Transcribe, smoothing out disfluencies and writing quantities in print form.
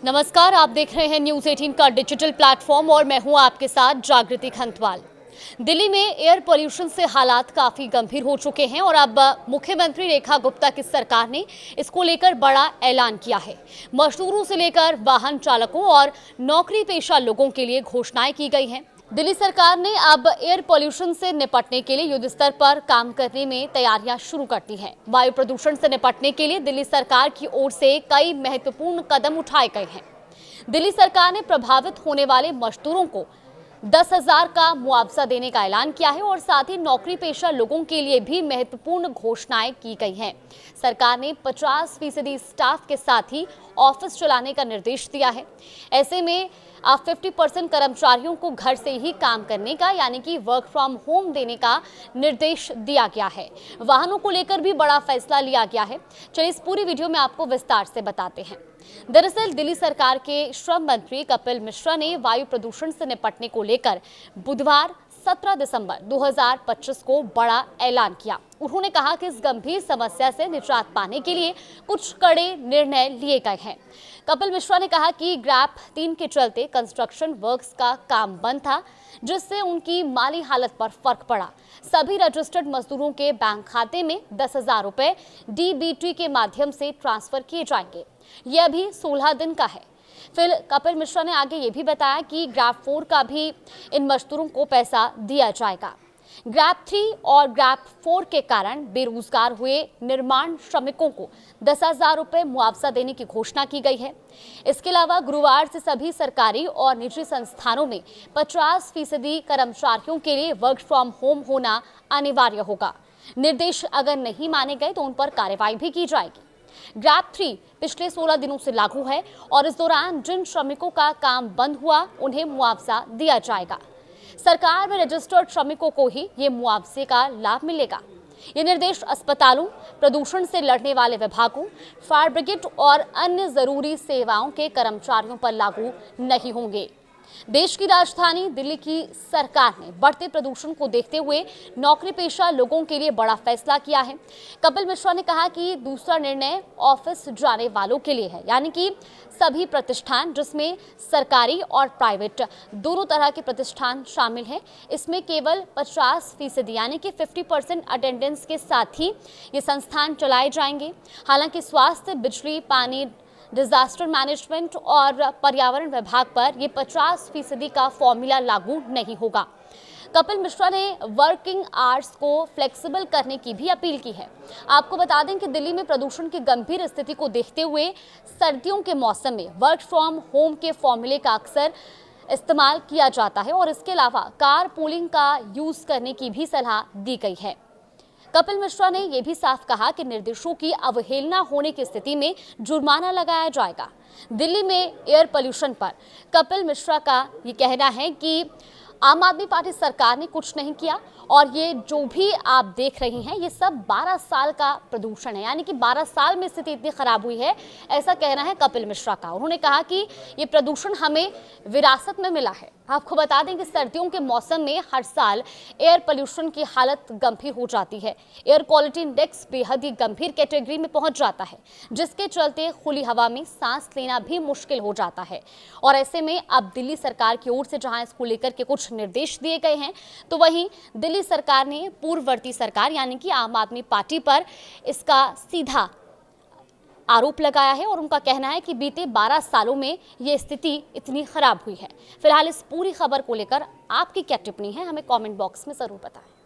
नमस्कार, आप देख रहे हैं न्यूज़ 18 का डिजिटल प्लेटफॉर्म और मैं हूं आपके साथ जागृति खंतवाल। दिल्ली में एयर पोल्यूशन से हालात काफी गंभीर हो चुके हैं और अब मुख्यमंत्री रेखा गुप्ता की सरकार ने इसको लेकर बड़ा ऐलान किया है। मजदूरों से लेकर वाहन चालकों और नौकरी पेशा लोगों के लिए घोषणाएं की गई हैं। दिल्ली सरकार ने अब एयर पोल्यूशन से निपटने के लिए युद्ध स्तर पर काम करने में तैयारियां शुरू कर दी हैं। वायु प्रदूषण से निपटने के लिए दिल्ली सरकार की ओर से कई महत्वपूर्ण कदम उठाए गए हैं। दिल्ली सरकार ने प्रभावित होने वाले मजदूरोों को 10,000 का मुआवजा देने का ऐलान किया है और साथ ही नौकरी पेशा लोगों के लिए भी महत्वपूर्ण घोषणाएं की गई हैं। सरकार ने 50% स्टाफ के साथ ही ऑफिस चलाने का निर्देश दिया है। ऐसे में 50% कर्मचारियों को घर से ही काम करने का यानी कि वर्क फ्रॉम होम देने का निर्देश दिया गया है। वाहनों को लेकर भी बड़ा फैसला लिया गया है। चलिए इस पूरी वीडियो में आपको विस्तार से बताते हैं। दरअसल दिल्ली सरकार के श्रम मंत्री कपिल मिश्रा ने वायु प्रदूषण से निपटने को लेकर बुधवार 17 दिसंबर 2025 को बड़ा ऐलान किया। उन्होंने कहा कि इस गंभीर समस्या से निजात पाने के लिए कुछ कड़े निर्णय लिए गए हैं। कपिल मिश्रा ने कहा कि ग्रैप 3 के चलते कंस्ट्रक्शन वर्क्स का काम बंद था, जिससे उनकी माली हालत पर फर्क पड़ा। सभी रजिस्टर्ड मजदूरों के बैंक खाते में 10,000 रुपए डीबीटी के माध्यम से ट्रांसफर किए जाएंगे। यह अभी 16 दिन का है। फिर कपिल मिश्रा ने आगे ये भी बताया कि ग्रैप 4 का भी इन मजदूरों को पैसा दिया जाएगा। ग्रैप 3 और ग्रैप 4 के कारण बेरोजगार हुए निर्माण श्रमिकों को 10,000 रुपए मुआवजा देने की घोषणा की गई है। इसके अलावा गुरुवार से सभी सरकारी और निजी संस्थानों में 50% कर्मचारियों के लिए वर्क फ्रॉम होम होना अनिवार्य होगा। निर्देश अगर नहीं माने गए तो उन पर कार्रवाई भी की जाएगी। ग्रैप 3 पिछले 16 दिनों से लागू है और इस दौरान जिन श्रमिकों का काम बंद हुआ उन्हें मुआवजा दिया जाएगा। सरकार में रजिस्टर्ड श्रमिकों को ही ये मुआवजे का लाभ मिलेगा। ये निर्देश अस्पतालों, प्रदूषण से लड़ने वाले विभागों, फायर ब्रिगेड और अन्य जरूरी सेवाओं के कर्मचारियों पर लागू नहीं होंगे। देश की राजधानी दिल्ली की सरकार ने बढ़ते प्रदूषण को देखते हुए नौकरी पेशा लोगों के लिए बड़ा फैसला किया है। कपिल मिश्रा ने कहा कि दूसरा निर्णय ऑफिस जाने वालों के लिए है, यानी कि सभी प्रतिष्ठान जिसमें सरकारी और प्राइवेट दोनों तरह के प्रतिष्ठान शामिल हैं, इसमें केवल 50% यानी कि 50% अटेंडेंस के साथ ही ये संस्थान चलाए जाएंगे। हालांकि स्वास्थ्य, बिजली, पानी, डिजास्टर मैनेजमेंट और पर्यावरण विभाग पर यह 50% का फॉर्मूला लागू नहीं होगा। कपिल मिश्रा ने वर्किंग आवर्स को फ्लेक्सिबल करने की भी अपील की है। आपको बता दें कि दिल्ली में प्रदूषण की गंभीर स्थिति को देखते हुए सर्दियों के मौसम में वर्क फ्रॉम होम के फॉर्मूले का अक्सर इस्तेमाल किया जाता है और इसके अलावा कार पूलिंग का यूज करने की भी सलाह दी गई है। कपिल मिश्रा ने यह भी साफ कहा कि निर्देशों की अवहेलना होने की स्थिति में जुर्माना लगाया जाएगा। दिल्ली में एयर पोल्यूशन पर कपिल मिश्रा का ये कहना है कि आम आदमी पार्टी सरकार ने कुछ नहीं किया और ये जो भी आप देख रहे हैं ये सब 12 साल का प्रदूषण है, यानी कि 12 साल में स्थिति इतनी खराब हुई है, ऐसा कहना है कपिल मिश्रा का। उन्होंने कहा कि ये प्रदूषण हमें विरासत में मिला है। आपको बता दें कि सर्दियों के मौसम में हर साल एयर पोल्यूशन की हालत गंभीर हो जाती है। एयर क्वालिटी इंडेक्स बेहद ही गंभीर कैटेगरी में पहुंच जाता है, जिसके चलते खुली हवा में सांस लेना भी मुश्किल हो जाता है। और ऐसे में अब दिल्ली सरकार की ओर से जहां इसको लेकर के कुछ निर्देश दिए गए हैं, तो वहीं दिल्ली सरकार ने पूर्ववर्ती सरकार यानी कि आम आदमी पार्टी पर इसका सीधा आरोप लगाया है और उनका कहना है कि बीते 12 सालों में ये स्थिति इतनी खराब हुई है। फिलहाल इस पूरी खबर को लेकर आपकी क्या टिप्पणी है, हमें कमेंट बॉक्स में जरूर बताएं।